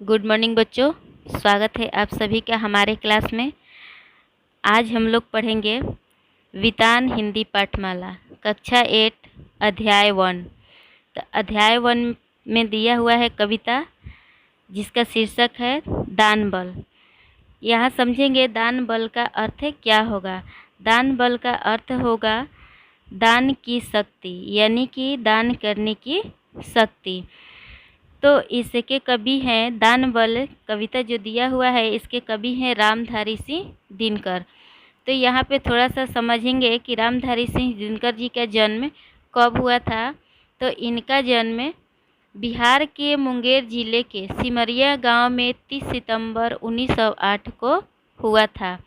Good morning बच्चों, स्वागत है आप सभी का हमारे क्लास में। आज हम लोग पढ़ेंगे वितान हिंदी पाठमाला कक्षा 8 अध्याय 1। तो अध्याय 1 में दिया हुआ है कविता जिसका शीर्षक है दान बल। यहाँ समझेंगे दान बल का अर्थ क्या होगा। दान बल का अर्थ होगा दान की शक्ति, यानी कि दान करने की शक्ति। तो इसके कवि हैं दान बल। कविता जो दिया हुआ है इसके कवि हैं रामधारी सिंह दिनकर। तो यहाँ पे थोड़ा सा समझेंगे कि रामधारी सिंह दिनकर जी का जन्म कब हुआ था। तो इनका जन्म बिहार के मुंगेर जिले के सिमरिया गांव में 30 सितंबर 1908 को हुआ था।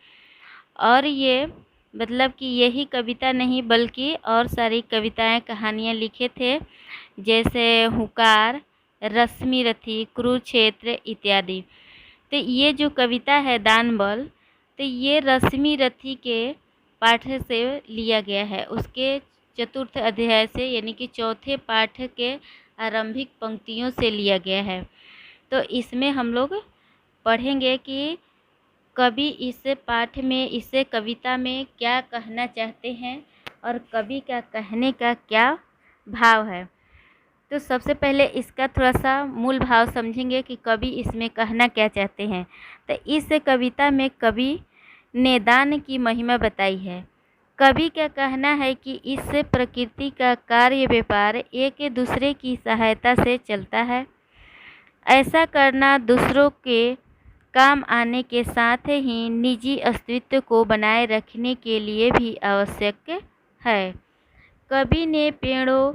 और ये मतलब कि यही कविता नहीं बल्कि और सारी कविताएं कहानियां लिखे थे, जैसे हुकार, रश्मि रथी, कुरुक्षेत्र इत्यादि। तो ये जो कविता है दान बल, तो ये रश्मि रथी के पाठ से लिया गया है, उसके चतुर्थ अध्याय से, यानी कि चौथे पाठ के आरंभिक पंक्तियों से लिया गया है। तो इसमें हम लोग पढ़ेंगे कि कवि इस पाठ में, इस कविता में क्या कहना चाहते हैं और कवि का कहने का क्या भाव है। तो सबसे पहले इसका थोड़ा सा मूल भाव समझेंगे कि कवि इसमें कहना क्या चाहते हैं। तो इस कविता में कवि ने दान की महिमा बताई है। कवि का कहना है कि इस प्रकृति का कार्य व्यापार एक दूसरे की सहायता से चलता है। ऐसा करना दूसरों के काम आने के साथ ही निजी अस्तित्व को बनाए रखने के लिए भी आवश्यक है। कवि ने पेड़ों,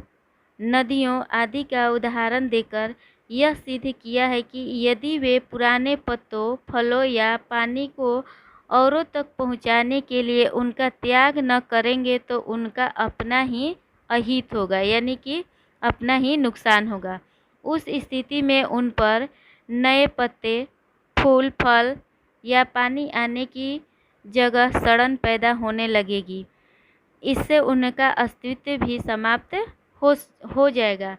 नदियों आदि का उदाहरण देकर यह सिद्ध किया है कि यदि वे पुराने पत्तों, फलों या पानी को औरों तक पहुंचाने के लिए उनका त्याग न करेंगे तो उनका अपना ही अहित होगा, यानी कि अपना ही नुकसान होगा। उस स्थिति में उन पर नए पत्ते, फूल, फल या पानी आने की जगह सड़न पैदा होने लगेगी। इससे उनका अस्तित्व भी समाप्त हो जाएगा।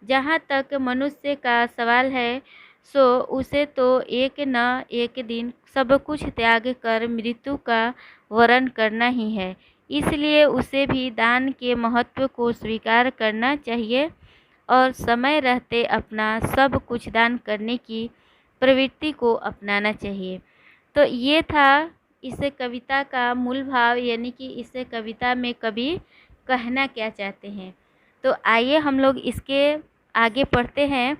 जहाँ तक मनुष्य का सवाल है, सो उसे तो एक न एक दिन सब कुछ त्याग कर मृत्यु का वरण करना ही है। इसलिए उसे भी दान के महत्व को स्वीकार करना चाहिए और समय रहते अपना सब कुछ दान करने की प्रवृत्ति को अपनाना चाहिए। तो ये था इस कविता का मूल भाव, यानी कि इस कविता में कवि कहना क्या चाहते हैं। तो आइए हम लोग इसके आगे पढ़ते हैं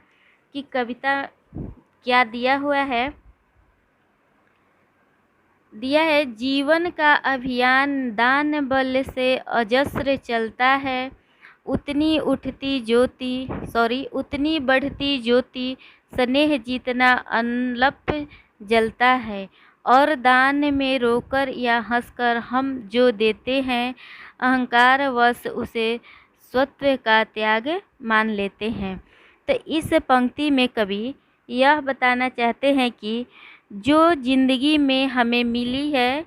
कि कविता क्या दिया हुआ है। दिया है, जीवन का अभियान दान बल से अजस्र चलता है। उतनी बढ़ती ज्योति स्नेह जितना अनलप जलता है। और दान में रोकर या हंसकर हम जो देते हैं, अहंकार वश उसे स्वत्व का त्याग मान लेते हैं। तो इस पंक्ति में कवि यह बताना चाहते हैं कि जो जिंदगी में हमें मिली है,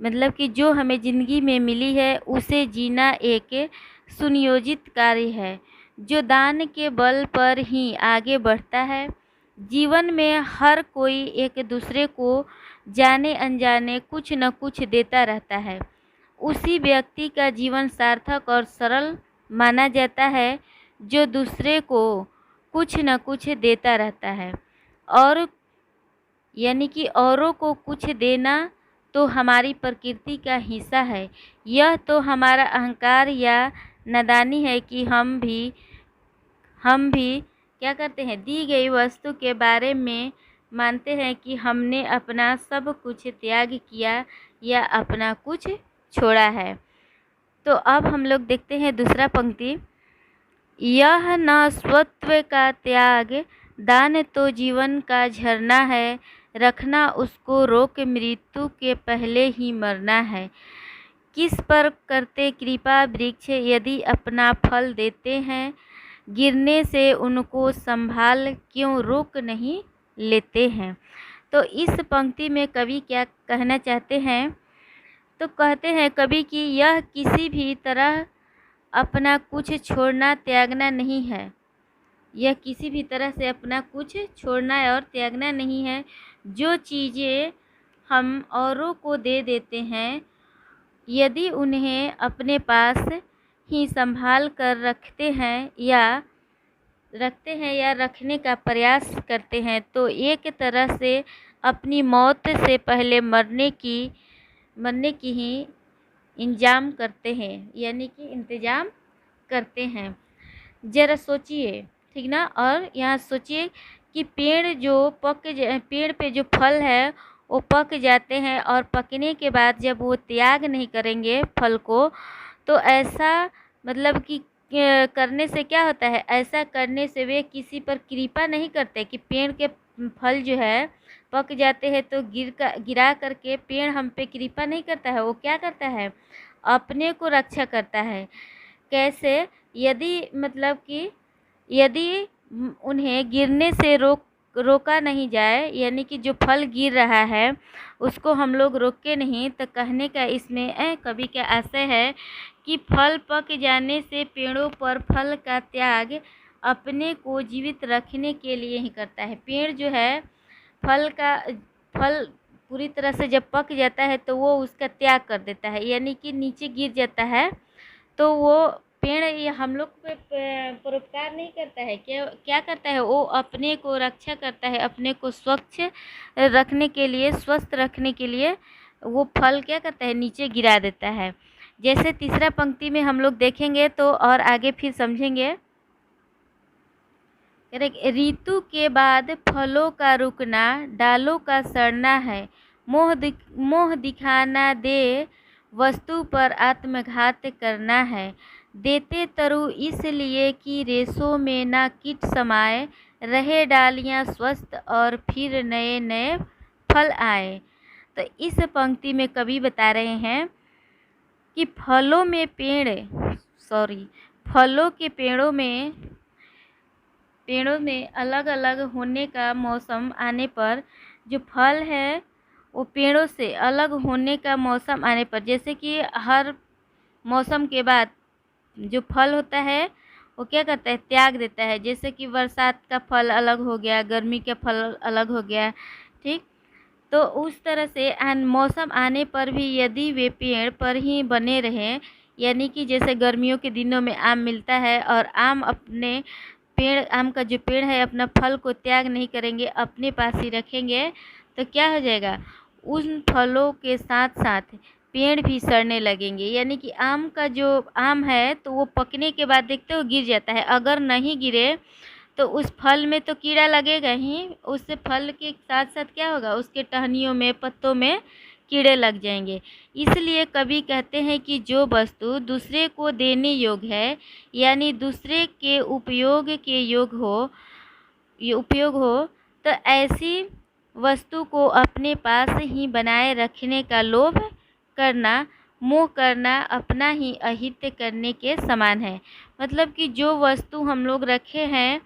मतलब कि जो हमें ज़िंदगी में मिली है उसे जीना एक सुनियोजित कार्य है जो दान के बल पर ही आगे बढ़ता है। जीवन में हर कोई एक दूसरे को जाने अनजाने कुछ न कुछ देता रहता है। उसी व्यक्ति का जीवन सार्थक और सरल माना जाता है जो दूसरे को कुछ न कुछ देता रहता है। और यानी कि औरों को कुछ देना तो हमारी प्रकृति का हिस्सा है। यह तो हमारा अहंकार या नादानी है कि हम भी क्या करते हैं, दी गई वस्तु के बारे में मानते हैं कि हमने अपना सब कुछ त्याग किया या अपना कुछ छोड़ा है। तो अब हम लोग देखते हैं दूसरा पंक्ति। यह न स्वत्व का त्याग, दान तो जीवन का झरना है। रखना उसको रोक मृत्यु के पहले ही मरना है। किस पर करते कृपा वृक्ष यदि अपना फल देते हैं, गिरने से उनको संभाल क्यों रोक नहीं लेते हैं। तो इस पंक्ति में कवि क्या कहना चाहते हैं, तो कहते हैं कवि कि यह किसी भी तरह अपना कुछ छोड़ना, त्यागना नहीं है। यह किसी भी तरह से अपना कुछ छोड़ना और त्यागना नहीं है। जो चीज़ें हम औरों को दे देते हैं, यदि उन्हें अपने पास ही संभाल कर रखते हैं या रखने का प्रयास करते हैं, तो एक तरह से अपनी मौत से पहले मरने की ही इंतजाम करते हैं, यानी कि इंतज़ाम करते हैं। ज़रा सोचिए, ठीक ना। और यहाँ सोचिए कि पेड़ पे जो फल है वो पक जाते हैं, और पकने के बाद जब वो त्याग नहीं करेंगे फल को, तो ऐसा मतलब कि करने से क्या होता है, ऐसा करने से वे किसी पर कृपा नहीं करते कि पेड़ के फल जो है पक जाते हैं तो गिरा करके पेड़ हम पे कृपा नहीं करता है। वो क्या करता है, अपने को रक्षा करता है। कैसे, यदि उन्हें गिरने से रोका नहीं जाए, यानी कि जो फल गिर रहा है उसको हम लोग रोके नहीं, तो कहने का इसमें कवि का आशय है कि फल पक जाने से पेड़ों पर फल का त्याग अपने को जीवित रखने के लिए ही करता है। पेड़ जो है फल पूरी तरह से जब पक जाता है तो वो उसका त्याग कर देता है, यानी कि नीचे गिर जाता है। तो वो पेड़ ये हम लोग पे परोपकार नहीं करता है, क्या करता है, वो अपने को रक्षा करता है, अपने को स्वच्छ रखने के लिए, स्वस्थ रखने के लिए वो फल क्या करता है, नीचे गिरा देता है। जैसे तीसरा पंक्ति में हम लोग देखेंगे तो और आगे फिर समझेंगे। ऋतु के बाद फलों का रुकना, डालों का सड़ना है, मोह दिखाना दे वस्तु पर आत्मघात करना है। देते तरु इसलिए कि रेशों में ना कीट समाए, रहे डालियां स्वस्थ और फिर नए नए फल आए। तो इस पंक्ति में कवि बता रहे हैं कि फलों के पेड़ों में अलग अलग होने का मौसम आने पर, जो फल है वो पेड़ों से अलग होने का मौसम आने पर, जैसे कि हर मौसम के बाद जो फल होता है वो क्या करता है, त्याग देता है। जैसे कि बरसात का फल अलग हो गया, गर्मी का फल अलग हो गया, ठीक। तो उस तरह से मौसम आने पर भी यदि वे पेड़ पर ही बने रहें, यानी कि जैसे गर्मियों के दिनों में आम मिलता है और आम का जो पेड़ है अपना फल को त्याग नहीं करेंगे, अपने पास ही रखेंगे, तो क्या हो जाएगा, उन फलों के साथ साथ पेड़ भी सड़ने लगेंगे। यानी कि आम का जो आम है तो वो पकने के बाद देखते हो गिर जाता है, अगर नहीं गिरे तो उस फल में तो कीड़ा लगेगा ही, उससे फल के साथ साथ क्या होगा, उसके टहनियों में, पत्तों में कीड़े लग जाएंगे। इसलिए कवि कहते हैं कि जो वस्तु दूसरे को देने योग्य है, यानी दूसरे के उपयोग हो, तो ऐसी वस्तु को अपने पास ही बनाए रखने का लोभ करना, मोह करना अपना ही अहित करने के समान है। मतलब कि जो वस्तु हम लोग रखे हैं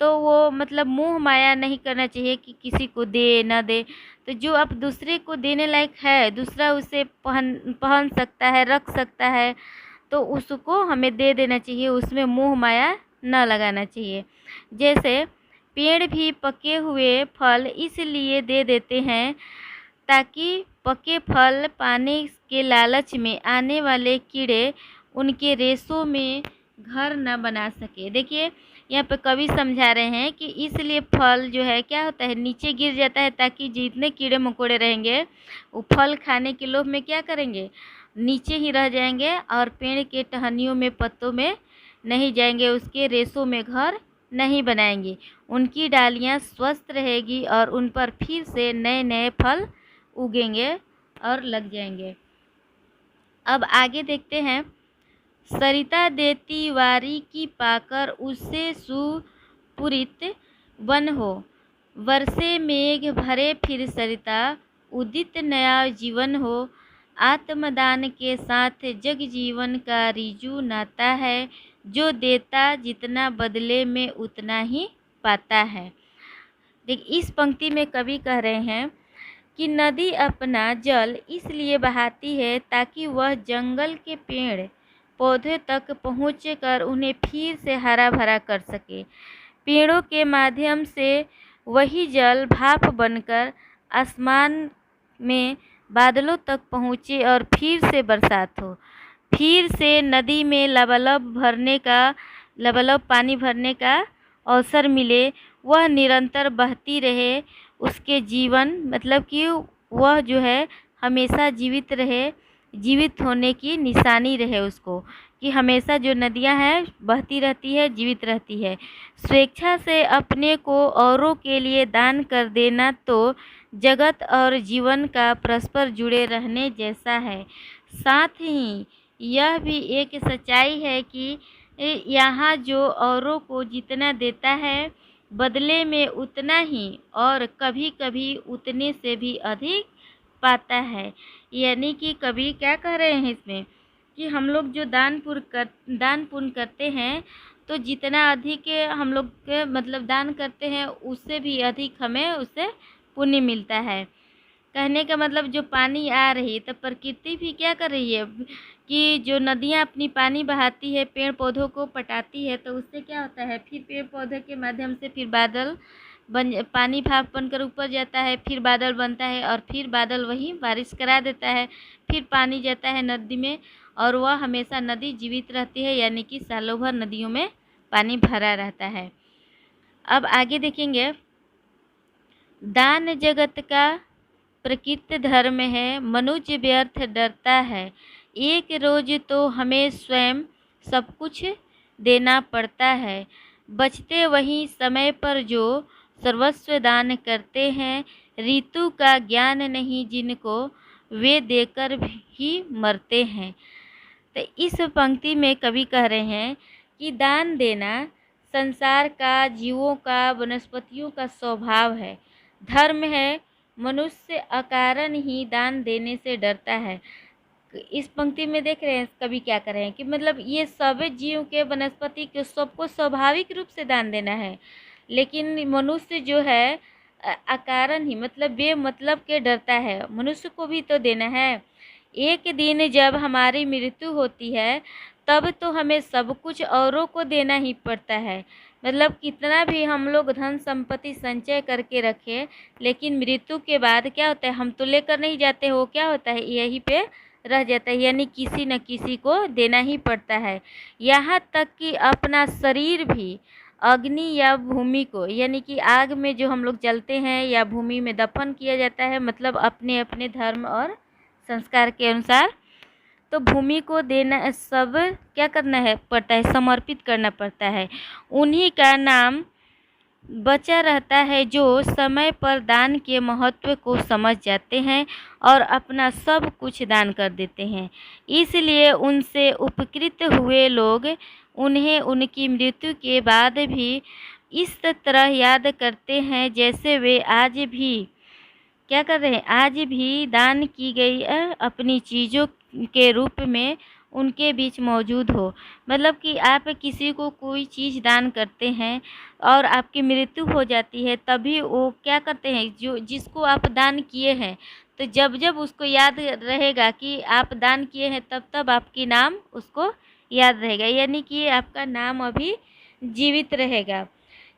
तो वो मतलब मोह माया नहीं करना चाहिए कि किसी को दे ना दे। तो जो अब दूसरे को देने लायक है, दूसरा उसे पहन सकता है, रख सकता है, तो उसको हमें दे देना चाहिए, उसमें मोह माया न लगाना चाहिए। जैसे पेड़ भी पके हुए फल इसलिए दे देते हैं ताकि पके फल पाने के लालच में आने वाले कीड़े उनके रेशों में घर न बना सके। देखिए यहाँ पे कवि समझा रहे हैं कि इसलिए फल जो है क्या होता है, नीचे गिर जाता है ताकि जितने कीड़े मकोड़े रहेंगे वो फल खाने के लोभ में क्या करेंगे, नीचे ही रह जाएंगे और पेड़ के टहनियों में, पत्तों में नहीं जाएंगे, उसके रेशों में घर नहीं बनाएंगे। उनकी डालियाँ स्वस्थ रहेगी और उन पर फिर से नए नए फल उगेंगे और लग जाएंगे। अब आगे देखते हैं। सरिता देती वारी की पाकर उससे सुपुरित वन हो, वर्षे मेघ भरे फिर सरिता उदित नया जीवन हो। आत्मदान के साथ जग जीवन का रिजु नाता है, जो देता जितना बदले में उतना ही पाता है। देख, इस पंक्ति में कवि कह रहे हैं कि नदी अपना जल इसलिए बहाती है ताकि वह जंगल के पेड़ पौधे तक पहुँचकर उन्हें फिर से हरा भरा कर सके। पेड़ों के माध्यम से वही जल भाप बनकर आसमान में बादलों तक पहुँचे और फिर से बरसात हो, फिर से नदी में लबालब पानी भरने का अवसर मिले, वह निरंतर बहती रहे। उसके जीवन मतलब कि वह जो है हमेशा जीवित रहे, जीवित होने की निशानी रहे उसको, कि हमेशा जो नदियां हैं बहती रहती है, जीवित रहती है। स्वेच्छा से अपने को औरों के लिए दान कर देना तो जगत और जीवन का परस्पर जुड़े रहने जैसा है। साथ ही यह भी एक सच्चाई है कि यहाँ जो औरों को जितना देता है बदले में उतना ही और कभी-कभी उतने से भी अधिक पाता है। यानी कि कभी क्या कह रहे हैं इसमें कि हम लोग जो दान पुण्य करते हैं तो जितना अधिक हम लोग के मतलब दान करते हैं उससे भी अधिक हमें उससे पुण्य मिलता है। कहने का मतलब जो पानी आ रही है तो प्रकृति भी क्या कर रही है कि जो नदियाँ अपनी पानी बहाती है, पेड़ पौधों को पटाती है, तो उससे क्या होता है फिर पेड़ पौधे के माध्यम से फिर बादल पानी भाप बनकर ऊपर जाता है, फिर बादल बनता है और फिर बादल वही बारिश करा देता है, फिर पानी जाता है नदी में और वह हमेशा नदी जीवित रहती है, यानी कि सालों भर नदियों में पानी भरा रहता है। अब आगे देखेंगे, दान जगत का प्रकृत धर्म है, मनुष्य व्यर्थ डरता है, एक रोज तो हमें स्वयं सब कुछ देना पड़ता है, बचते वही समय पर जो सर्वस्व दान करते हैं, ऋतु का ज्ञान नहीं जिनको वे देकर ही मरते हैं। तो इस पंक्ति में कवि कह रहे हैं कि दान देना संसार का, जीवों का, वनस्पतियों का स्वभाव है, धर्म है। मनुष्य अकारण ही दान देने से डरता है। इस पंक्ति में देख रहे हैं कवि क्या कर रहे हैं कि मतलब ये सभी जीव के, वनस्पति के, सबको स्वाभाविक रूप से दान देना है, लेकिन मनुष्य जो है अकारण ही मतलब बेमतलब के डरता है। मनुष्य को भी तो देना है। एक दिन जब हमारी मृत्यु होती है तब तो हमें सब कुछ औरों को देना ही पड़ता है। मतलब कितना भी हम लोग धन संपत्ति संचय करके रखें, लेकिन मृत्यु के बाद क्या होता है, हम तो लेकर नहीं जाते हो, क्या होता है यहीं पे रह जाता है, यानी किसी न किसी को देना ही पड़ता है। यहाँ तक कि अपना शरीर भी अग्नि या भूमि को, यानी कि आग में जो हम लोग जलते हैं या भूमि में दफन किया जाता है, मतलब अपने अपने धर्म और संस्कार के अनुसार, तो भूमि को देना सब क्या करना है पड़ता है, समर्पित करना पड़ता है। उन्हीं का नाम बचा रहता है जो समय पर दान के महत्व को समझ जाते हैं और अपना सब कुछ दान कर देते हैं। इसलिए उनसे उपकृत हुए लोग उन्हें उनकी मृत्यु के बाद भी इस तरह याद करते हैं जैसे वे आज भी क्या कर रहे हैं, आज भी दान की गई अपनी चीज़ों के रूप में उनके बीच मौजूद हो। मतलब कि आप किसी को कोई चीज़ दान करते हैं और आपकी मृत्यु हो जाती है, तभी वो क्या करते हैं, जो जिसको आप दान किए हैं, तो जब जब उसको याद रहेगा कि आप दान किए हैं, तब तब आपकी नाम उसको याद रहेगा, यानी कि आपका नाम अभी जीवित रहेगा।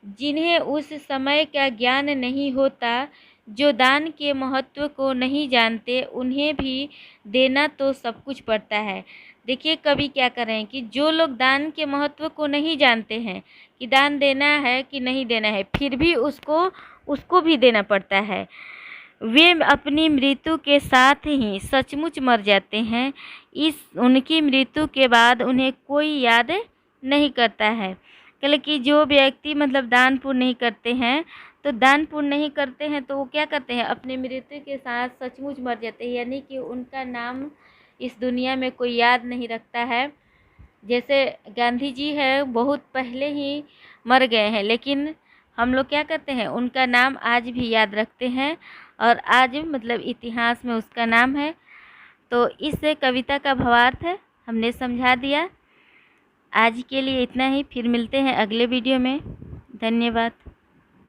जिन्हें उस समय का ज्ञान नहीं होता, जो दान के महत्व को नहीं जानते, उन्हें भी देना तो सब कुछ पड़ता है। देखिए कवि क्या कर रहे हैं कि जो लोग दान के महत्व को नहीं जानते हैं कि दान देना है कि नहीं देना है, फिर भी उसको भी देना पड़ता है, वे अपनी मृत्यु के साथ ही सचमुच मर जाते हैं। उनकी मृत्यु के बाद उन्हें कोई याद नहीं करता है। कल कि जो व्यक्ति मतलब दान पुण्य नहीं करते हैं, तो दान पुण्य नहीं करते हैं तो वो क्या करते हैं, अपनी मृत्यु के साथ सचमुच मर जाते हैं, यानी कि उनका नाम इस दुनिया में कोई याद नहीं रखता है। जैसे गांधी जी है, बहुत पहले ही मर गए हैं, लेकिन हम लोग क्या करते हैं, उनका नाम आज भी याद रखते हैं और आज मतलब इतिहास में उसका नाम है। तो इस कविता का भावार्थ है हमने समझा दिया। आज के लिए इतना ही, फिर मिलते हैं अगले वीडियो में। धन्यवाद।